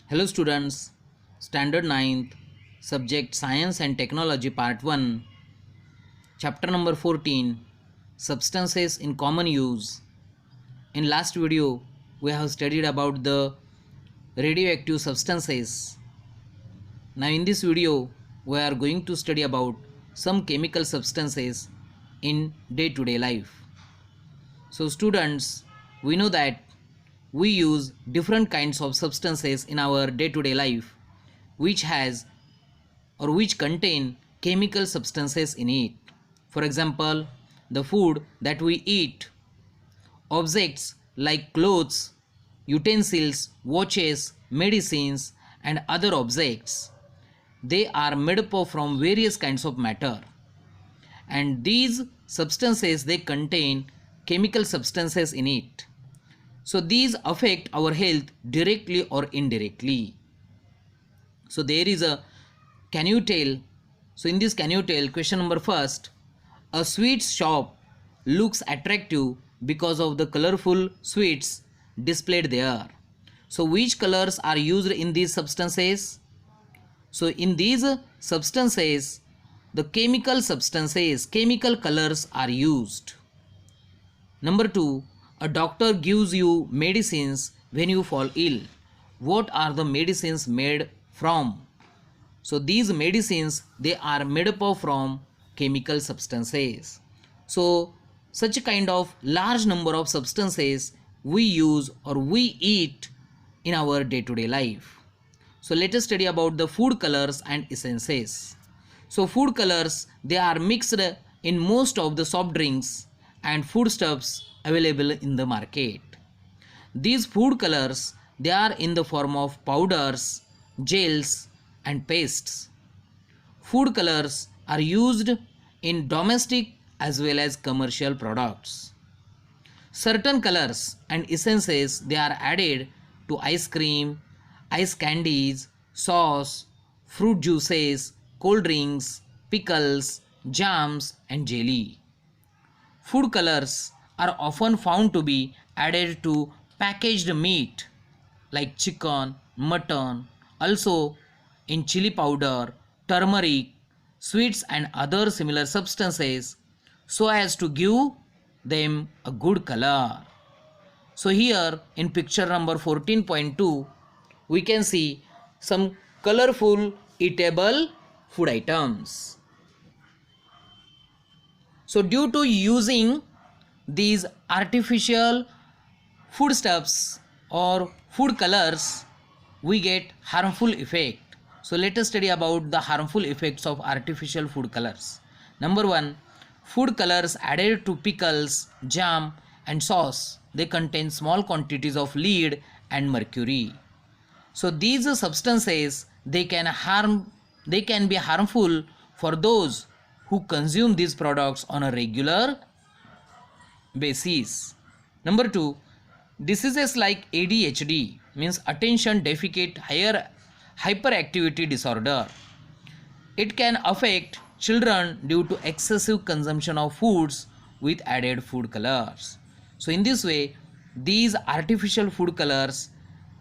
Hello students, Standard 9th, Subject Science and Technology Part 1, Chapter number 14, Substances in Common Use. In last video, we have studied about the radioactive substances. Now in this video, we are going to study about some chemical substances in day-to-day life. So students, we know that we use different kinds of substances in our day-to-day life which has or which contain chemical substances in it. For example, the food that we eat, objects like clothes, utensils, watches, medicines and other objects, they are made up from various kinds of matter, and these substances they contain chemical substances in it. So these affect our health directly or indirectly. So there is a can you tell? So in this can you tell, question number first, a sweet shop looks attractive because of the colorful sweets displayed there. So which colors are used in these substances? So in these substances, the chemical colors are used. Number 2, a doctor gives you medicines when you fall ill. What are the medicines made from? So these medicines they are made up from chemical substances. So such a kind of large number of substances we use or we eat in our day-to-day life. So let us study about the food colors and essences. So food colors they are mixed in most of the soft drinks and foodstuffs available in the market. These food colors they are in the form of powders, gels and pastes. Food colors are used in domestic as well as commercial products. Certain colors and essences they are added to ice cream, ice candies, sauce, fruit juices, cold drinks, pickles, jams and jelly. Food colors are often found to be added to packaged meat like chicken, mutton, also in chili powder, turmeric, sweets and other similar substances so as to give them a good color. So here in picture number 14.2 we can see some colorful eatable food items. So due to using these artificial foodstuffs or food colors, we get harmful effect. So let us study about the harmful effects of artificial food colors. Number 1, food colors added to pickles, jam and sauce, they contain small quantities of lead and mercury. So these substances they can be harmful for those who consume these products on a regular basis. Number 2, diseases like ADHD means attention deficit hyperactivity disorder. It can affect children due to excessive consumption of foods with added food colors. So in this way, these artificial food colors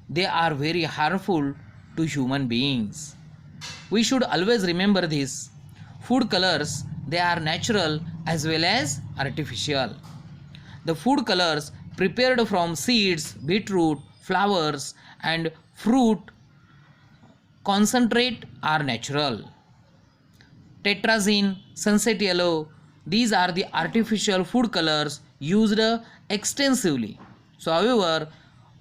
they are very harmful to human beings. We should always remember this. Food colors they are natural as well as artificial. The food colors prepared from seeds, beetroot, flowers and fruit concentrate are natural. Tetrazine, sunset yellow, these are the artificial food colors used extensively. So however,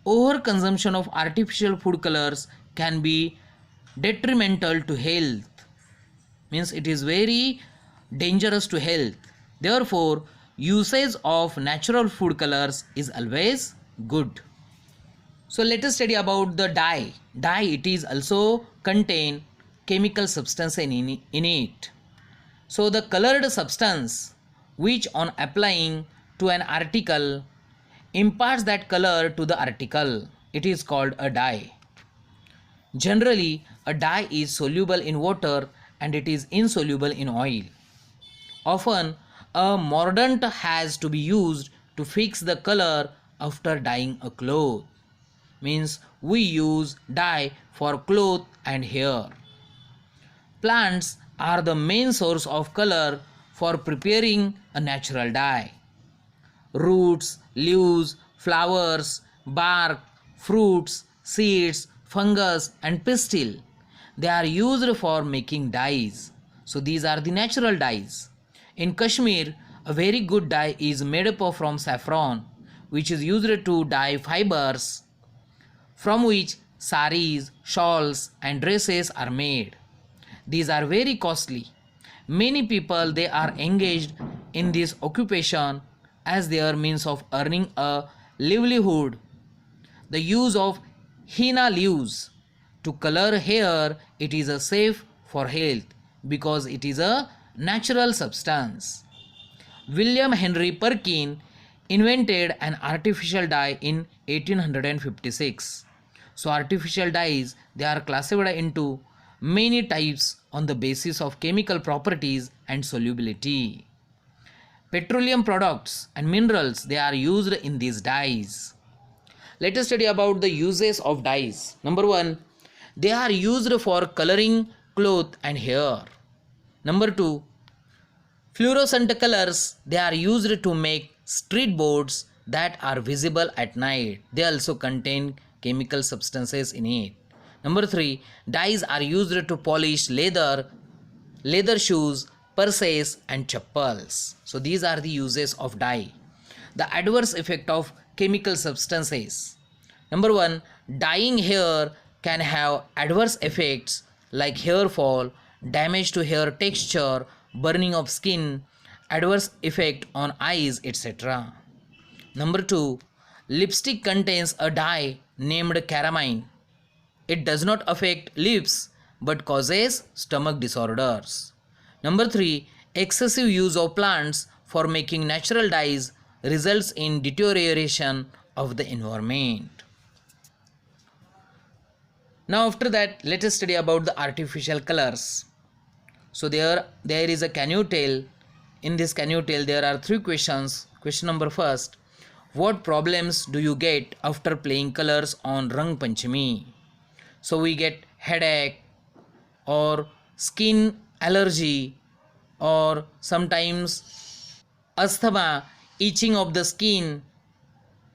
overconsumption of artificial food colors can be detrimental to health, means it is very dangerous to health. Therefore, usage of natural food colors is always good. So let us study about the dye. Dye it is also contain chemical substance in it. So the colored substance which on applying to an article imparts that color to the article, it is called a dye. Generally, a dye is soluble in water and it is insoluble in oil. Often, a mordant has to be used to fix the color after dyeing a cloth. means we use dye for cloth and hair. Plants are the main source of color for preparing a natural dye. Roots, leaves, flowers, bark, fruits, seeds, fungus and pistil. They are used for making dyes. So these are the natural dyes. In Kashmir, a very good dye is made up of from saffron, which is used to dye fibers from which saris, shawls and dresses are made. These are very costly. Many people they are engaged in this occupation as their means of earning a livelihood. The use of henna leaves to color hair, it is a safe for health because it is a natural substance. William Henry Perkin invented an artificial dye in 1856. So artificial dyes they are classified into many types on the basis of chemical properties and solubility. Petroleum products and minerals they are used in these dyes. Let us study about the uses of dyes. Number 1, they are used for coloring cloth and hair. Number 2, fluorescent colors they are used to make street boards that are visible at night. They also contain chemical substances in it. Number 3, dyes are used to polish leather shoes, purses and chappals. So these are the uses of dye. The adverse effect of chemical substances. Number 1, dyeing hair can have adverse effects like hair fall, damage to hair texture, burning of skin, adverse effect on eyes, etc. Number 2, lipstick contains a dye named caramine. It does not affect lips but causes stomach disorders. Number 3, excessive use of plants for making natural dyes results in deterioration of the environment. Now after that, let us study about the artificial colors. So there is a can you tell. In this can you tell there are 3 questions. Question number 1, what problems do you get after playing colors on Rang Panchami? So we get headache or skin allergy or sometimes asthma, itching of the skin.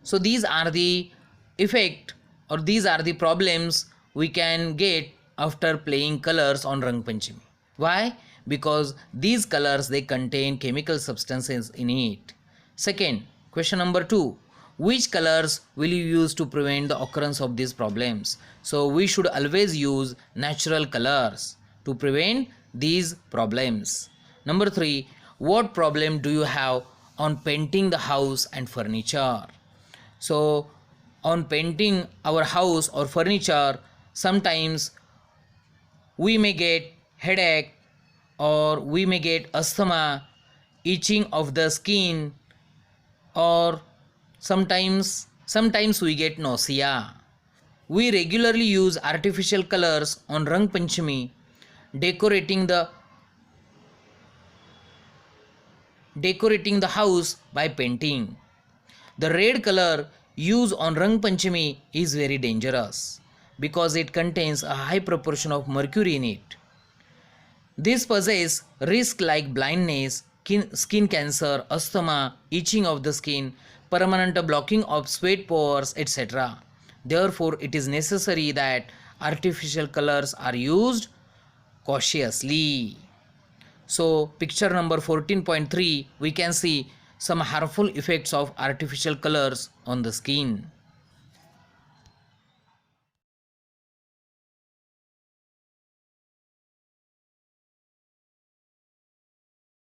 So these are the effect or these are the problems we can get after playing colors on Rang Panchami. Why? Because these colors they contain chemical substances in it. Second, question number 2, which colors will you use to prevent the occurrence of these problems? So we should always use natural colors to prevent these problems. Number 3, what problem do you have on painting the house and furniture? So on painting our house or furniture, sometimes we may get headache or we may get asthma, itching of the skin, or sometimes we get nausea. We regularly use artificial colors on Rang Panchami, decorating the house by painting. The red color used on Rang Panchami is very dangerous because it contains a high proportion of mercury in it. This poses risks like blindness, skin cancer, asthma, itching of the skin, permanent blocking of sweat pores, etc. Therefore, it is necessary that artificial colors are used cautiously. So, picture number 14.3, we can see some harmful effects of artificial colors on the skin.